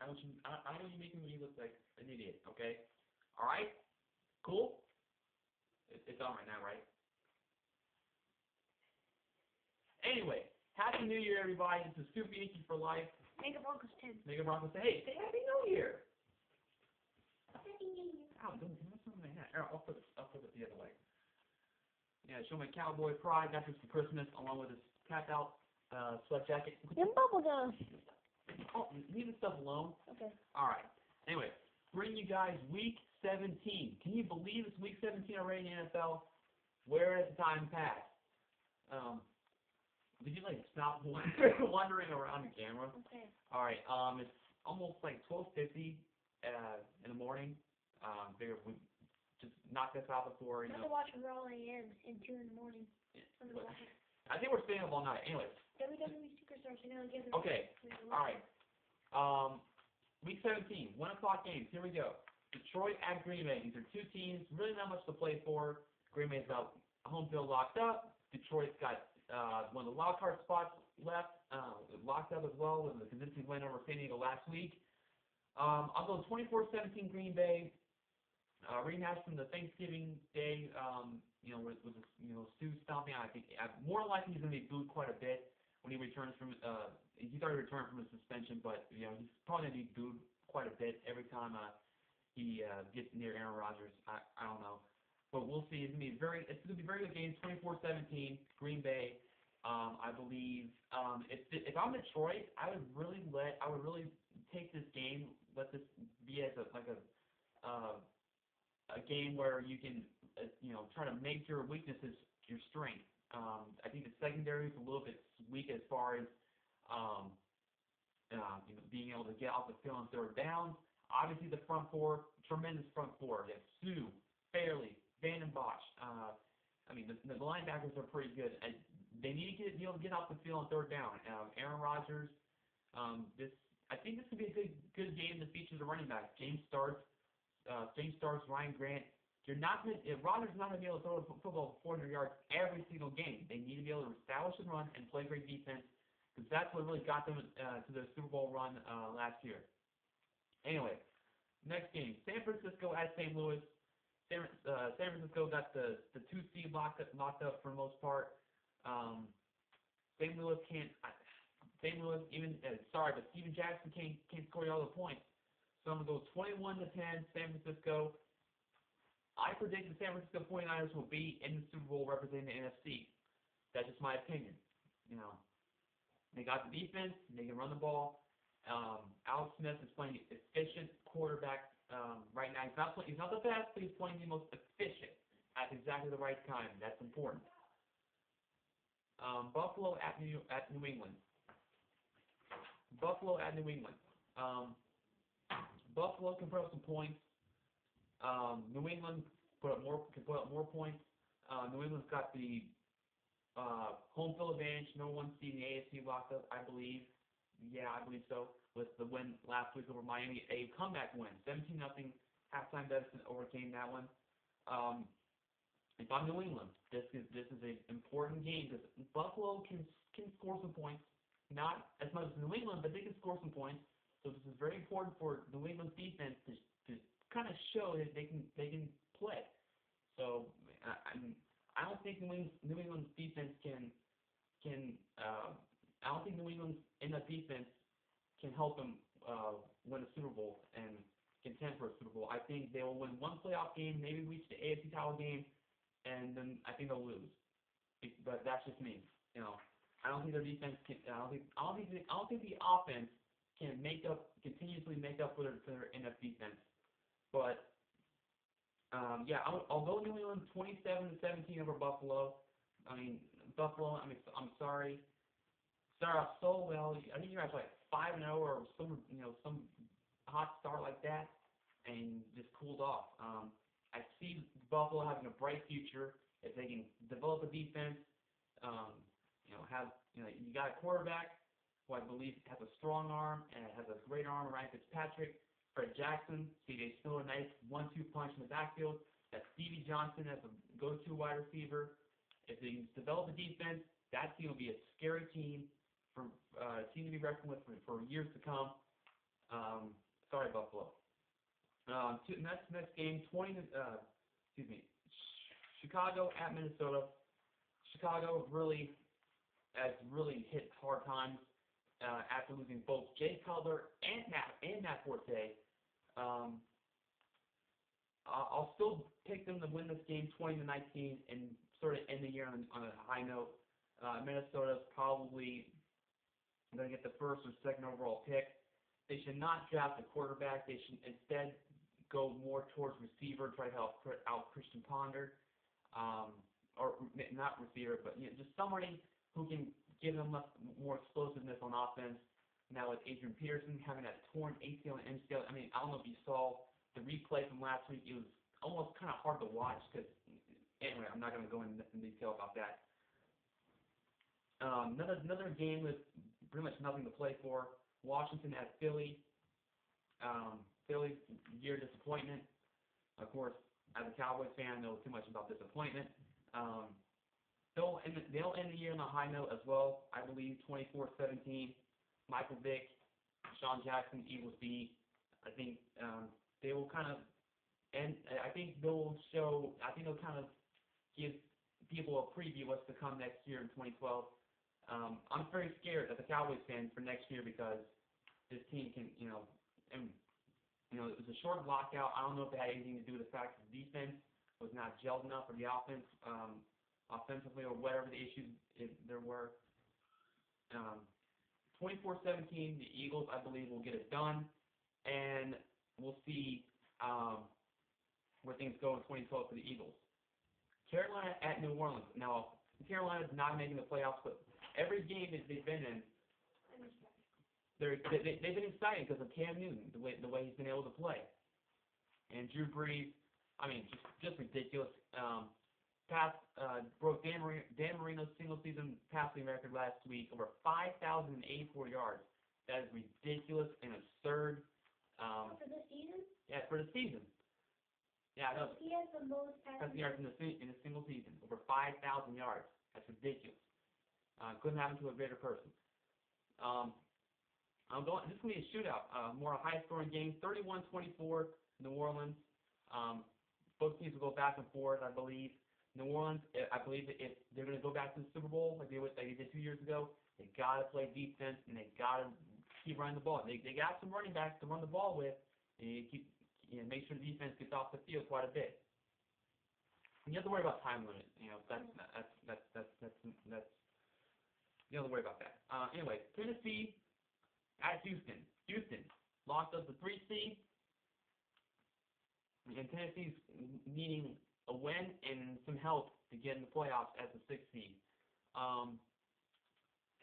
I don't want you making me look like an idiot. Okay. All right. Cool. It's on right now, right? Anyway, Happy New Year, everybody. This is Super Yankee for Life. Mega Broncos 10. Mega Broncos say Happy New Year. Happy New Year. Ow, don't mess with my hat. Here, I'll put it the other way. Yeah, show my cowboy pride. Got this for Christmas, along with this tapped out sweat jacket. And bubblegum. Oh, leave this stuff alone. Okay. All right. Anyway, bring you guys Week 17. Can you believe it's Week 17 already in the NFL? Where has the time passed? Did you like stop wandering around the camera? Okay. All right. It's almost like 12:50 in the morning. Figure we just knock this out before I'm going to watch Raw AM in 2 in the morning. I think we're staying up all night. Anyways. WWE Superstars are now together. Okay. All right. Week 17, 1 o'clock games. Here we go. Detroit at Green Bay. These are two teams. Really not much to play for. Green Bay's got home field locked up. Detroit's got one of the wild card spots left, locked up as well with a convincing win over San Diego last week. I'll go 24-17 Green Bay. Rematch from the Thanksgiving Day, with Stu stomping out. I think more likely he's going to be booed quite a bit when he returns from. He's already returned from his suspension, but he's probably going to be booed quite a bit every time he gets near Aaron Rodgers. I don't know. But we'll see. It's going to be a very good game. 24-17, Green Bay. I believe if I'm Detroit, I would really take this game. Let this be as a game where you can try to make your weaknesses your strength. I think the secondary is a little bit weak as far as being able to get off the field on third downs. Obviously, the front four, tremendous front four. They have Sue, Fairley, Van den Bosch. The linebackers are pretty good. They need to be able to get off the field on third down. Aaron Rodgers. I think this could be a good game that features a running back. James Starks, Ryan Grant. Rodgers is not going to be able to throw the football 400 yards every single game. They need to be able to establish a run and play great defense, because that's what really got them to the Super Bowl run last year. Anyway, next game, San Francisco at St. Louis. San Francisco got the 2 seed locked up for the most part. St. Louis but Steven Jackson can't score all the points. So I'm going to go 21-10 San Francisco. I predict the San Francisco 49ers will be in the Super Bowl representing the NFC. That's just my opinion. They got the defense. They can run the ball. Alex Smith is playing efficient quarterback right now. He's not the best, but he's playing the most efficient at exactly the right time. That's important. Buffalo at New England. Buffalo at New England. Buffalo can put up some points. New England can put up more points. New England's got the home field advantage, number 1 seed in the AFC locked up, I believe. Yeah, I believe so. With the win last week over Miami, a comeback win, 17-0 halftime deficit, overcame that one. If I'm New England, this is an important game because Buffalo can score some points, not as much as New England, but they can score some points. So this is very important for New England's defense to kind of show that they can play. So I don't think New England's defense can I don't think New England's enough defense can help them win a Super Bowl and contend for a Super Bowl. I think they will win one playoff game, maybe reach the AFC title game, and then I think they'll lose. But that's just me. I don't think their defense can. I don't think the offense can continuously make up for their enough defense. But I'll go New England 27-17 over Buffalo. Buffalo. I'm sorry. Started off so well. I think you guys like 5-0 or some hot start like that, and just cooled off. I see Buffalo having a bright future if they can develop a defense. You got a quarterback who I believe has a strong arm and has a great arm, Ryan Fitzpatrick, Fred Jackson, C.J. Spiller, nice 1-2 punch in the backfield. That's Stevie Johnson as a go-to wide receiver. If they develop a defense, that team will be a scary team to be reckoned with for years to come. Sorry, Buffalo. Next game, Chicago at Minnesota. Chicago has really hit hard times after losing both Jay Cutler and Matt Forte. I'll still pick them to win this game 20-19 and sort of end the year on a high note. Minnesota's probably going to get the first or second overall pick. They should not draft a quarterback. They should instead go more towards receiver, try to help out Christian Ponder, or not receiver, but just somebody who can give them more explosiveness on offense. Now with Adrian Peterson having that torn ACL and MCL, I don't know if you saw the replay from last week. It was almost kind of hard to watch because, anyway, I'm not going to go into detail about that. Another game with pretty much nothing to play for. Washington at Philly. Philly's year disappointment. Of course, as a Cowboys fan, I know too much about disappointment. They'll end the year on a high note as well. I believe 24-17. Michael Vick, Sean Jackson, Eagles B. I think they will kind of, and I think they'll kind of give people a preview what's to come next year in 2012. I'm very scared as a Cowboys fan for next year because this team can, it was a short lockout. I don't know if it had anything to do with the fact that the defense was not gelled enough for the offense, offensively, or whatever the issues there were. 24-17, the Eagles, I believe, will get it done, and we'll see where things go in 2012 for the Eagles. Carolina at New Orleans. Now, Carolina's not making the playoffs, but every game that they've been in, they've been exciting because of Cam Newton, the way he's been able to play. And Drew Brees, just ridiculous. Broke Dan Marino's single-season passing record last week, over 5,084 yards. That is ridiculous and absurd. For the season? Yeah, for the season. Yeah, I know. He has the most passing yards in a single season, over 5,000 yards. That's ridiculous. Couldn't happen to a greater person. This is going to be a shootout, more a high-scoring game, 31-24, New Orleans. Both teams will go back and forth, I believe. New Orleans, I believe that if they're going to go back to the Super Bowl like they did 2 years ago, they got to play defense and they got to keep running the ball. They got some running backs to run the ball with, and make sure the defense gets off the field quite a bit. And you have to worry about time limit. You don't have to worry about that. Anyway, Tennessee at Houston. Houston locked up the 3 seed, and Tennessee's needing a win and some help to get in the playoffs as the 6th seed.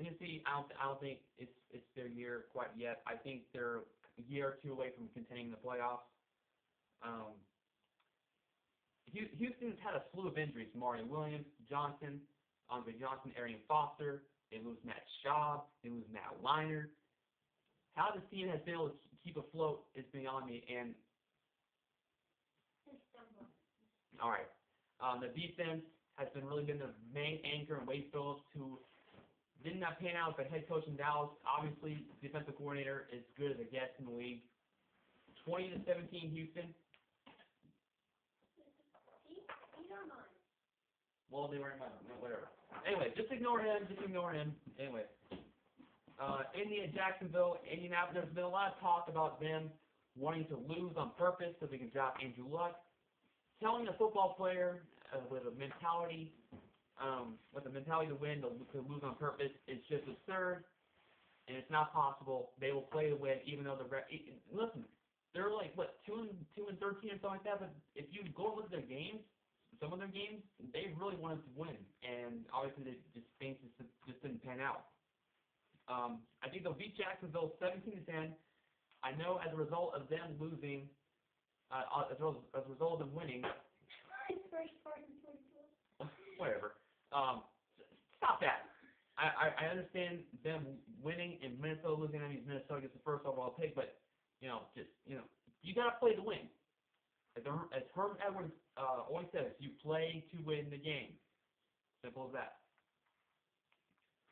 Tennessee, I don't think it's their year quite yet. I think they're a year or two away from contending the playoffs. Houston's had a slew of injuries: Mario Williams, Andre Johnson, Arian Foster. They lose Matt Schaub. They lose Matt Leinart. How this team has been able to keep afloat is beyond me. And all right, the defense has really been the main anchor in Wade Phillips, who did not pan out as a head coach in Dallas. Obviously, defensive coordinator is good as it gets in the league. 20-17 Houston. Well, they weren't mine. Whatever. Anyway, just ignore him. Anyway, Indy and Jacksonville. Indianapolis. There's been a lot of talk about them wanting to lose on purpose so they can drop Andrew Luck. Telling a football player with a mentality to win to lose on purpose is just absurd, and it's not possible. They will play to win, even though listen, they're like 2-13 or something like that. But if you go look at their games, some of their games, they really wanted to win, and obviously things just didn't pan out. I think they'll beat Jacksonville 17-10. I know as a result of them losing. As a result of them winning, whatever. Stop that. I understand them winning and Minnesota losing. That means Minnesota gets the first overall pick, but you gotta play to win. As Herm Edwards always says, you play to win the game. Simple as that.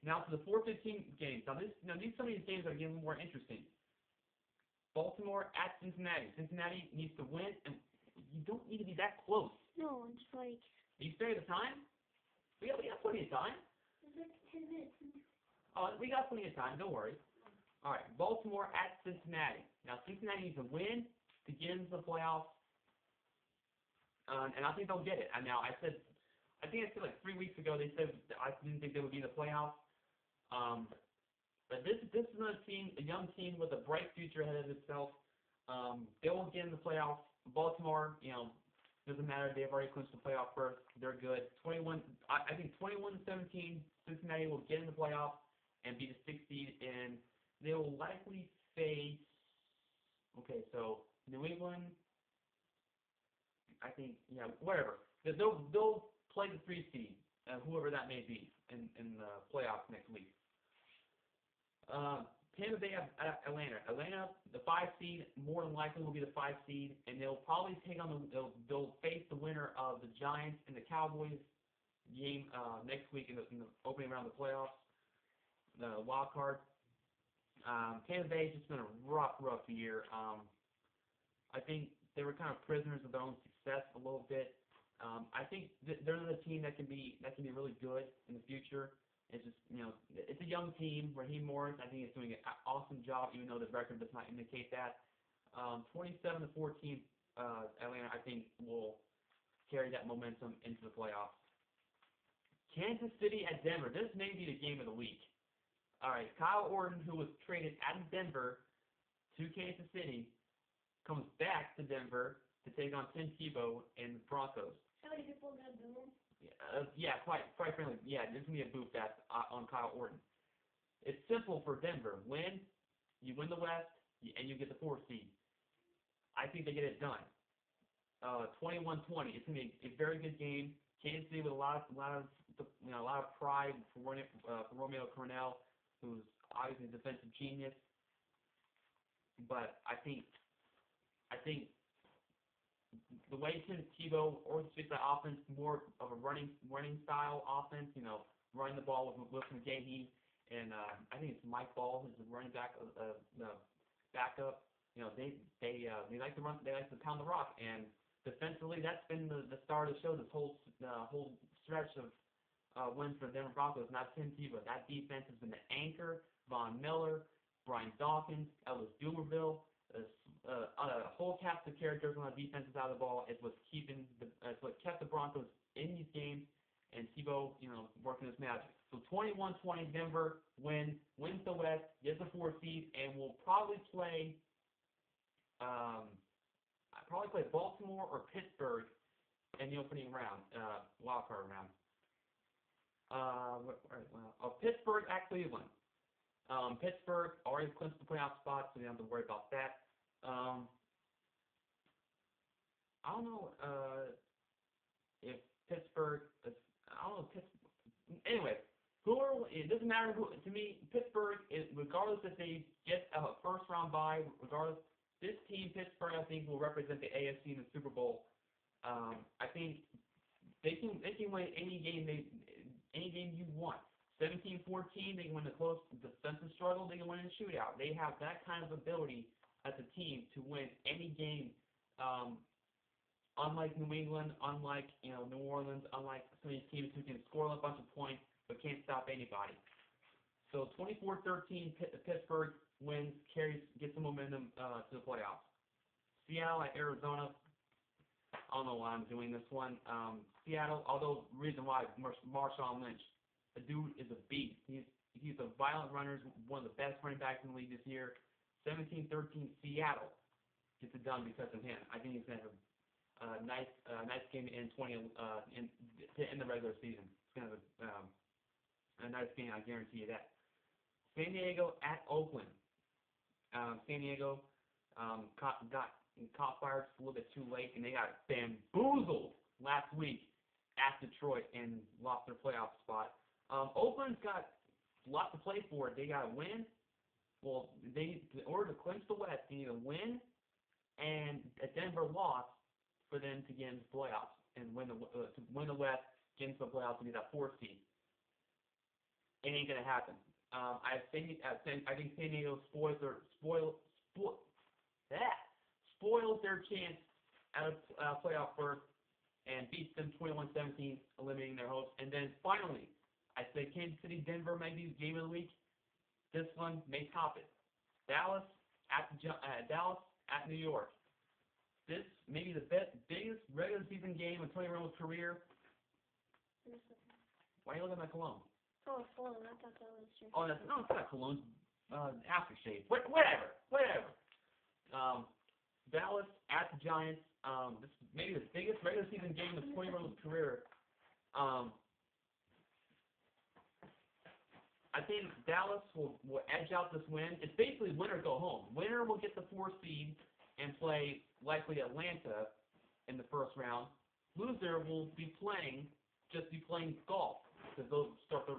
Now to the 4-15 games. Some of these games are getting more interesting. Baltimore at Cincinnati. Cincinnati needs to win, and you don't need to be that close. No, it's like. Are you spare the time? We got plenty of time. It's like 10 minutes. Oh, we got plenty of time. Don't worry. All right, Baltimore at Cincinnati. Now, Cincinnati needs to win to get into the playoffs, and I think they'll get it. And now, I think I said like 3 weeks ago they said I didn't think they would be in the playoffs. But this is another team, a young team with a bright future ahead of itself. They will get in the playoffs. Baltimore, doesn't matter. They've already clinched the playoff berth. They're good. I think 21-17. Cincinnati will get in the playoffs and be the 6th seed, and they will likely face. Okay, so New England. I think whatever. They'll play the 3 seed, whoever that may be, in the playoffs next week. Tampa Bay at Atlanta. Atlanta, the 5 seed, more than likely will be the 5 seed, and they'll probably take on they'll face the winner of the Giants and the Cowboys game next week in the opening round of the playoffs, the wild card. Tampa Bay's just been a rough year. I think they were kind of prisoners of their own success a little bit. I think they're another team that can be really good in the future. It's just, it's a young team. Raheem Morris, I think, is doing an awesome job, even though the record does not indicate that. 27-14, Atlanta, I think, will carry that momentum into the playoffs. Kansas City at Denver. This may be the game of the week. All right, Kyle Orton, who was traded out of Denver to Kansas City, comes back to Denver to take on Tim Tebow and the Broncos. How many people are going to boo him? Quite frankly, there's going to be a booth fest on Kyle Orton. It's simple for Denver. You win the West, and you get the 4th seed. I think they get it done. 21-20. It's going to be a very good game. Kansas City with a lot of pride for Romeo Crennel, who's obviously a defensive genius. But I think the way Tim Tebow orchestrates that offense, more of a running style offense, running the ball with Wilson McGahee, and I think it's Mike Ball who's the running back, the backup. They like to run, they like to pound the rock, and defensively that's been the star of the show this whole stretch of wins for the Denver Broncos. Not Tim Tebow. That defense has been the anchor. Von Miller, Brian Dawkins, Ellis Dumerville. A whole cast of characters on the defensive side of the ball is what kept the Broncos in these games, and Tebow, working his magic. So 21-20, Denver wins the West, gets the 4th seed, and will probably play Baltimore or Pittsburgh in the opening round, wild card round. Pittsburgh at Cleveland. Pittsburgh already clinched the playoff spot, so they don't have to worry about that. I don't know if Pittsburgh. Anyway, it doesn't matter who. To me, Pittsburgh is, regardless if they get a first round bye, regardless, this team, Pittsburgh, I think will represent the AFC in the Super Bowl. I think they can win any game you want. 17-14, they can win the close defensive struggle. They can win in a shootout. They have that kind of ability as a team to win any game. Unlike New England, unlike New Orleans, unlike some of these teams who can score a bunch of points but can't stop anybody. So 24-13, Pittsburgh wins, gets some momentum to the playoffs. Seattle at Arizona. I don't know why I'm doing this one. Seattle, although reason why Marshawn Lynch. The dude is a beast. He's a violent runner, one of the best running backs in the league this year. 17-13, Seattle gets it done because of him. I think he's going to have a nice game to end to end the regular season. It's going to have a nice game, I guarantee you that. San Diego at Oakland. San Diego caught fire just a little bit too late, and they got bamboozled last week at Detroit and lost their playoff spot. Oakland's got a lot to play for. They got to win. Well, in order to clinch the West, they need to win and a Denver loss for them to get into the playoffs and win the West, get into the playoffs, and be that 4th seed. It ain't gonna happen. I think San Diego spoils better chance at a playoff berth and beats them 21-17, eliminating their host. And then finally, I say Kansas City, Denver might be the game of the week. This one may top it. Dallas at New York. This may be the biggest regular season game of Tony Romo's career. Why are you looking at cologne? Oh, full. I thought that was your. Oh, it's not cologne. Aftershave. Whatever. Dallas at the Giants. This is maybe the biggest regular season game of Tony Romo's career. I think Dallas will edge out this win. It's basically win or go home. Winner will get the 4 seed and play likely Atlanta in the first round. Loser will be playing golf because they'll start their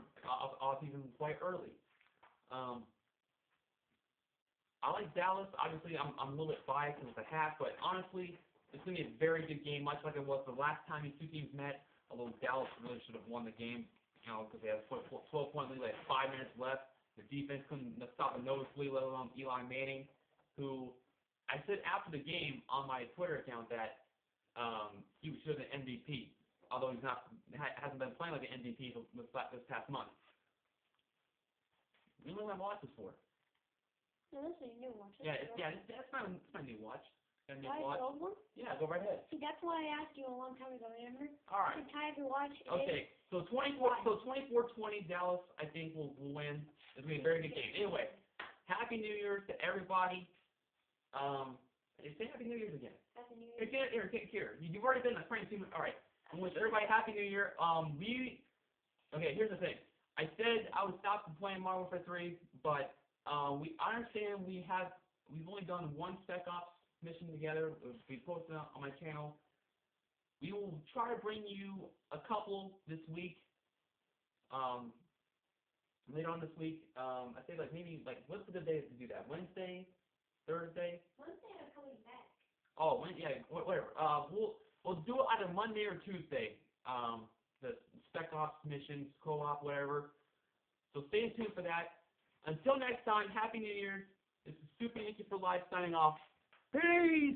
off-season quite early. I like Dallas. Obviously, I'm a little bit biased with the hat, but honestly, it's going to be a very good game, much like it was the last time these two teams met, although Dallas really should have won the game, because they had a 12-point lead, they had 5 minutes left. The defense couldn't stop a nosebleed, let alone Eli Manning, who I said after the game on my Twitter account that he should have been MVP, although hasn't been playing like an MVP this past month. You know what I watched this for? No, this is a new watch. That's my new watch. Got a new Why watch. is it old one? Yeah, go right ahead. See, that's why I asked you a long time ago, remember? All right. The time to watch Okay, so 24-20 Dallas, I think, will win. It's going to be a very good game. Anyway, Happy New Year's to everybody. Say Happy New Year's again. Happy New Year. Here. You've already been in the frame 2 minutes. All right. I wish everybody Happy New Year. Okay, here's the thing. I said I would stop playing Modern Warfare 3, but I understand we've only done one Spec Ops mission together. We posted it on my channel. We will try to bring you a couple this week. Later on this week, I say maybe what's the good day to do that? Wednesday, Thursday. Wednesday I'm coming back. Oh, whatever. We'll do it either Monday or Tuesday. The Spec Ops missions, co-op, whatever. So stay tuned for that. Until next time, Happy New Year's. This is Super Yankee for Life signing off. Peace!